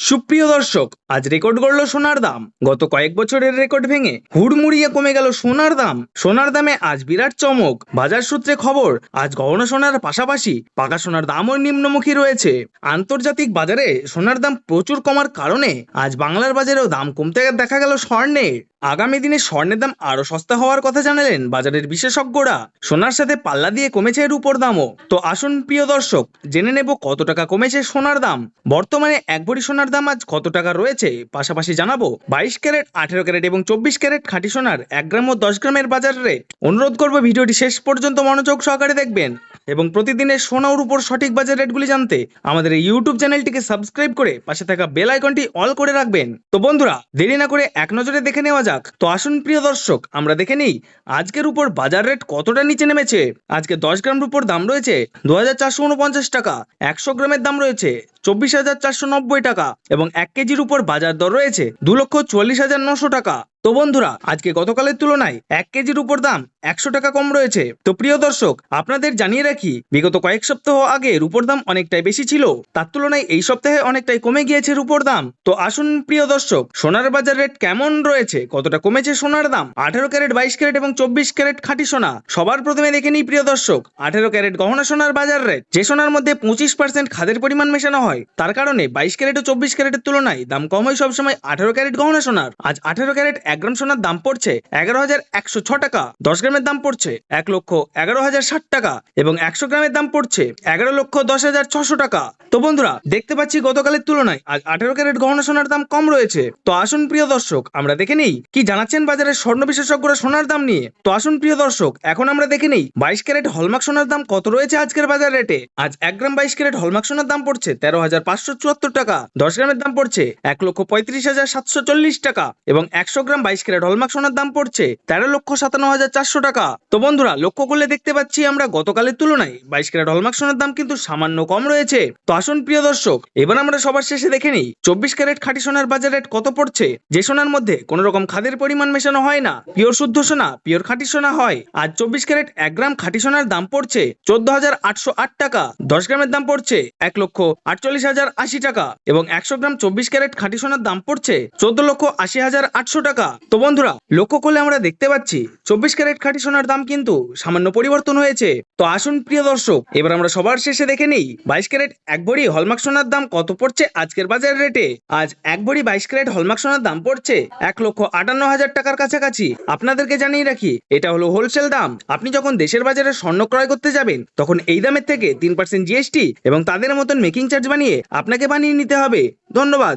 সুপ্রিয় দর্শক, আজ রেকর্ড গড়ল সোনার দাম। গত কয়েক বছরের রেকর্ড ভেঙে হুড়মুড়িয়ে কমে গেল সোনার দাম। সোনার দামে আজ বিরাট চমক। বাজার সূত্রে খবর, আজ গহনা সোনার পাশাপাশি পাকা সোনার দামও নিম্নমুখী রয়েছে। আন্তর্জাতিক বাজারে সোনার দাম প্রচুর কমার কারণে আজ বাংলার বাজারেও দাম কমতে দেখা গেল স্বর্ণের। আগামী দিনে স্বর্ণের দাম আরো সস্তা হওয়ার কথা জানালেন বাজারের বিশেষজ্ঞরা। সোনার সাথে পাল্লা দিয়ে কমেছে রূপোর দামও। তো আসুন প্রিয় দর্শক, জেনে নেব কত টাকা কমেছে সোনার দাম। বর্তমানে এক ভরি সোনার দাম আজ কত টাকা রয়েছে, পাশাপাশি জানাবো 22 ক্যারেট, 18 ক্যারেট এবং 24 ক্যারেট খাঁটি সোনার 1 গ্রাম ও 10 গ্রামের বাজার রেট। অনুরোধ করব ভিডিওটি শেষ পর্যন্ত মনোযোগ সহকারে দেখবেন এবং প্রতিদিনের সোনা ও রূপোর সঠিক বাজার রেটগুলি জানতে আমাদের এই ইউটিউব চ্যানেলটিকে সাবস্ক্রাইব করে পাশে থাকা বেল আইকনটি অল করে রাখবেন। তো বন্ধুরা, দেরি না করে এক নজরে দেখে নেওয়া যাক। তো আসুন প্রিয় দর্শক, আমরা দেখে নিই আজকের উপর বাজার রেট কতটা নিচে নেমেছে। আজকে 10 গ্রাম রূপোর দাম রয়েছে 2449 টাকা, 100 গ্রামের দাম রয়েছে 24,490 টাকা এবং 1 কেজির উপর বাজার দর রয়েছে 2,44,900 টাকা। তো বন্ধুরা, আজকে গতকালের তুলনায় 1 কেজির উপর দাম 100 টাকা কম রয়েছে। তো প্রিয় দর্শক, আপনাদের জানিয়ে রাখি, বিগত কয়েক সপ্তাহ আগে রূপোর দাম অনেকটাই বেশি ছিল, তার তুলনায় এই সপ্তাহে অনেকটাই কমে গিয়েছে রূপোর দাম। তো আসুন প্রিয় দর্শক, সোনার বাজার রেট কেমন রয়েছে, কতটা কমেছে সোনার দাম। 18 ক্যারেট, 22 ক্যারেট এবং 24 ক্যারেট খাঁটি সোনা। সবার প্রথমে দেখে নিই প্রিয় দর্শক 18 ক্যারেট গহনা সোনার বাজার রেট। যে সোনার মধ্যে 25% খাদের পরিমাণ মেশানো হয়, তার কারণে 22 ক্যারেট ও 24 ক্যারেটের তুলনায় দাম কম হয় সবসময় 18 ক্যারেট গহনা সোনার। আজ 18 ক্যারেট 1 গ্রাম সোনার দাম পড়ছে 11,106 টাকা, 10 গ্রামের দাম পড়ছে 1,11,060 টাকা এবং 100 গ্রামের দাম পড়ছে 11,10,600 টাকা। তো বন্ধুরা, দেখতে পাচ্ছি গতকালের তুলনায় আজ 18 ক্যারেট গহনা সোনার দাম কম রয়েছে। তো আসুন প্রিয় দর্শক, আমরা দেখে নেই কি জানাচ্ছেন বাজারের স্বর্ণ বিশেষজ্ঞরা সোনার দাম নিয়ে। তো আসুন প্রিয় দর্শক, এখন আমরা দেখে নেই 22 ক্যারেট হলমার্ক সোনার দাম কত রয়েছে আজকের বাজার রেটে। আজ 1 গ্রাম 22 ক্যারেট হলমার্ক সোনার দাম পড়ছে 13,574 টাকা, 10 গ্রামের দাম পড়ছে 1,35,740 টাকা এবং 100 গ্রাম 22 ক্যারেট হলমার্ক সোনার দাম পড়ছে 13,57,400 টাকা। তো বন্ধুরা, লক্ষ্য করলে দেখতে পাচ্ছি আমরা গতকালের তুলনায় 22 ক্যারেট হলমার্ক সোনার দাম কিন্তু সামান্য কম রয়েছে। তো আসুন প্রিয় দর্শক, এবার আমরা সবার শেষে দেখে নিই 24 ক্যারেট খাঁটি সোনার বাজার রেট কত পড়ছে। যে সোনার মধ্যে কোন রকম খাদের পরিমাণ মেশানো হয় না, পিওর শুদ্ধ সোনা, পিওর খাঁটি সোনা হয়। আজ 24 ক্যারেট 1 গ্রাম খাঁটি সোনার দাম পড়ছে 14,808 টাকা, 10 গ্রামের দাম পড়ছে 1,48,080 টাকা এবং 100 গ্রাম 24 ক্যারেট খাঁটি সোনার দাম পড়ছে 14,80,800 টাকা। তো বন্ধুরা, লক্ষ্য করলে আমরা দেখতে পাচ্ছি 24 ক্যারেট খাঁটি সোনার দাম কিন্তু সামান্য পরিবর্তন হয়েছে। তো আসুন প্রিয় দর্শক, এবার আমরা সবার শেষে দেখে নেই 22 ক্যারেট 1 ভরি হলমার্ক সোনার দাম কত পড়ছে আজকের বাজার রেটে। আজ 1 ভরি 22 ক্যারেট হলমার্ক সোনার দাম পড়ছে 1,58,000 টাকার কাছাকাছি। আপনাদেরকে জানিয়ে রাখি, এটা হলো হোলসেল দাম। আপনি যখন দেশের বাজারে স্বর্ণ ক্রয় করতে যাবেন, তখন এই দামের থেকে 3% জিএসটি এবং তাদের মতন মেকিং চার্জ বানিয়ে আপনাকে বানিয়ে নিতে হবে। ধন্যবাদ।